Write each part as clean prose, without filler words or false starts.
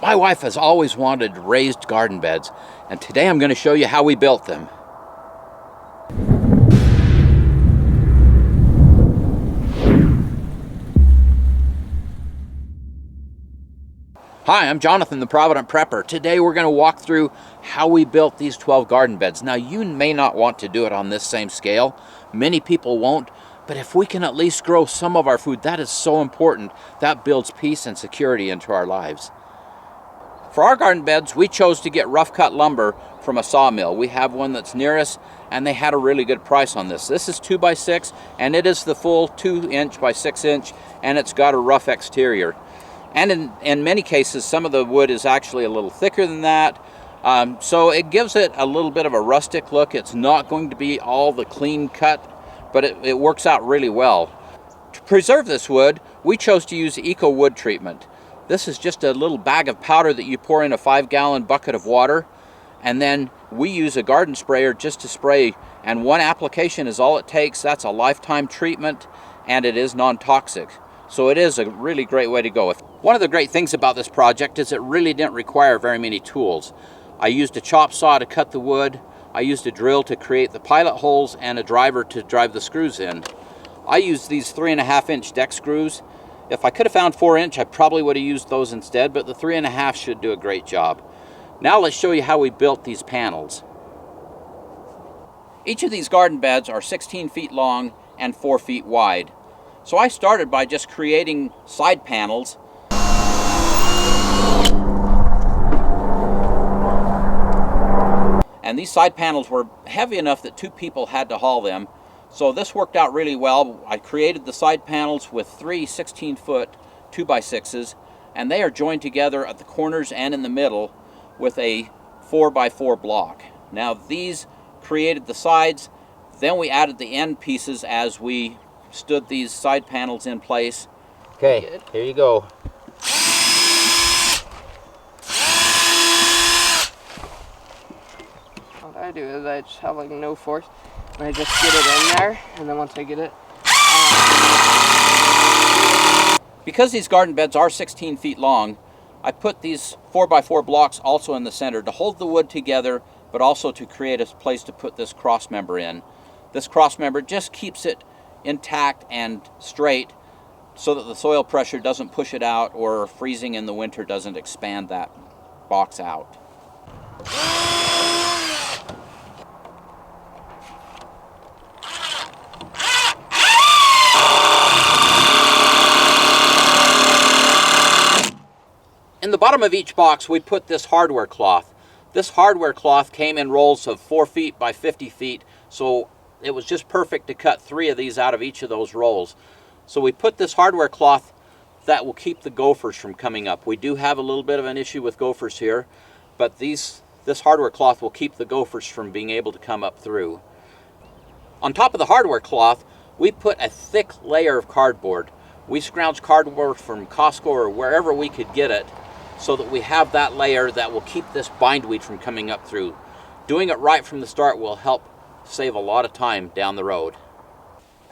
My wife has always wanted raised garden beds, and today I'm going to show you how we built them. Hi, I'm Jonathan, the Provident Prepper. Today we're going to walk through how we built these 12 garden beds. Now, you may not want to do it on this same scale. Many people won't, but if we can at least grow some of our food, that is so important. That builds peace and security into our lives. For our garden beds, we chose to get rough cut lumber from a sawmill. We have one that's near us, and they had a really good price on this. This is 2x6, and it is the full 2" by 6", and it's got a rough exterior. And in many cases, some of the wood is actually a little thicker than that. So it gives it a little bit of a rustic look. It's not going to be all the clean cut, but it works out really well. To preserve this wood, we chose to use eco wood treatment. This is just a little bag of powder that you pour in a 5-gallon bucket of water, and then we use a garden sprayer just to spray, and one application is all it takes. That's a lifetime treatment, and it is non-toxic. So it is a really great way to go. One of the great things about this project is it really didn't require very many tools. I used a chop saw to cut the wood, I used a drill to create the pilot holes, and a driver to drive the screws in. I used these 3.5" deck screws. If I could have found 4", I probably would have used those instead, but the 3.5 should do a great job. Now let's show you how we built these panels. Each of these garden beds are 16 feet long and 4 feet wide. So I started by just creating side panels. And these side panels were heavy enough that 2 people had to haul them. So this worked out really well. I created the side panels with 3 16-foot 2x6s, and they are joined together at the corners and in the middle with a 4x4 block. Now these created the sides, then we added the end pieces as we stood these side panels in place. Okay, here you go. What I do is I just have like no force, and I just get it in there, and then once I get it... Because these garden beds are 16 feet long, I put these 4x4 blocks also in the center to hold the wood together, but also to create a place to put this cross member in. This cross member just keeps it intact and straight so that the soil pressure doesn't push it out, or freezing in the winter doesn't expand that box out. In the bottom of each box, we put this hardware cloth. This hardware cloth came in rolls of 4 feet by 50 feet, so it was just perfect to cut 3 of these out of each of those rolls. So we put this hardware cloth that will keep the gophers from coming up. We do have a little bit of an issue with gophers here, but this hardware cloth will keep the gophers from being able to come up through. On top of the hardware cloth, we put a thick layer of cardboard. We scrounged cardboard from Costco or wherever we could get it, so that we have that layer that will keep this bindweed from coming up through. Doing it right from the start will help save a lot of time down the road.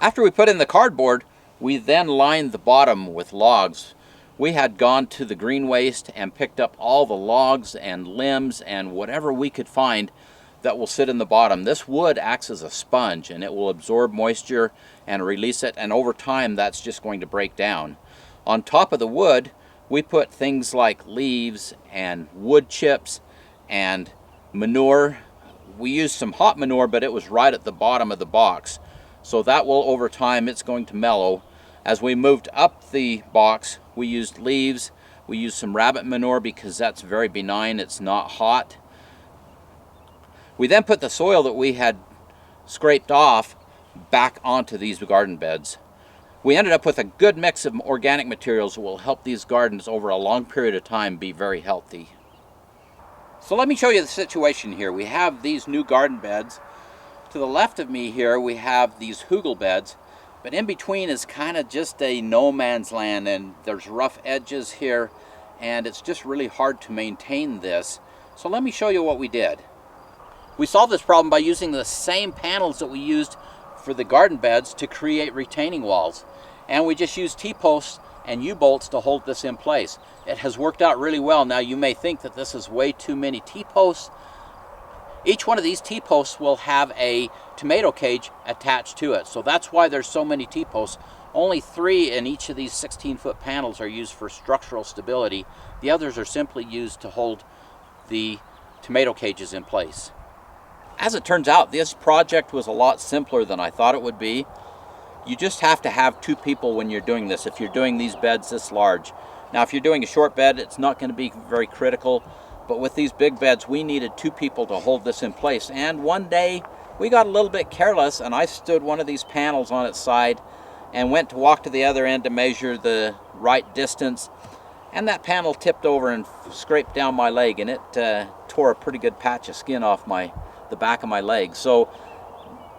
After we put in the cardboard, we then lined the bottom with logs. We had gone to the green waste and picked up all the logs and limbs and whatever we could find that will sit in the bottom. This wood acts as a sponge, and it will absorb moisture and release it, and over time that's just going to break down. On top of the wood, we put things like leaves and wood chips and manure. We used some hot manure, but it was right at the bottom of the box. So that will, over time, it's going to mellow. As we moved up the box, we used leaves. We used some rabbit manure because that's very benign. It's not hot. We then put the soil that we had scraped off back onto these garden beds. We ended up with a good mix of organic materials that will help these gardens over a long period of time be very healthy. So let me show you the situation here. We have these new garden beds. To the left of me here, we have these hugel beds, but in between is kind of just a no man's land, and there's rough edges here, and it's just really hard to maintain this. So let me show you what we did. We solved this problem by using the same panels that we used for the garden beds to create retaining walls. And we just used T-posts and U-bolts to hold this in place. It has worked out really well. Now you may think that this is way too many T-posts. Each one of these T-posts will have a tomato cage attached to it. So that's why there's so many T-posts. Only 3 in each of these 16-foot panels are used for structural stability. The others are simply used to hold the tomato cages in place. As it turns out, this project was a lot simpler than I thought it would be. You just have to have 2 people when you're doing this, if you're doing these beds this large. Now, if you're doing a short bed, it's not going to be very critical, but with these big beds, we needed 2 people to hold this in place. And one day, we got a little bit careless, and I stood one of these panels on its side and went to walk to the other end to measure the right distance, and that panel tipped over and scraped down my leg, and it tore a pretty good patch of skin off the back of my leg. So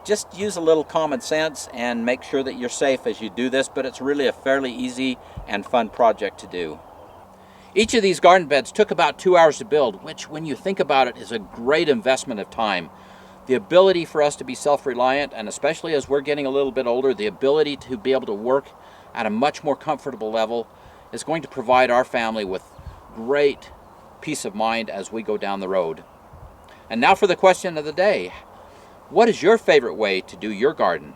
just use a little common sense and make sure that you're safe as you do this, but it's really a fairly easy and fun project to do. Each of these garden beds took about 2 hours to build, which when you think about it is a great investment of time. The ability for us to be self-reliant, and especially as we're getting a little bit older, the ability to be able to work at a much more comfortable level is going to provide our family with great peace of mind as we go down the road. And now for the question of the day. What is your favorite way to do your garden?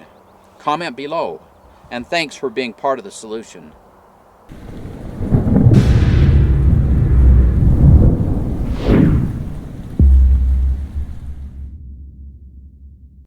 Comment below. And thanks for being part of the solution.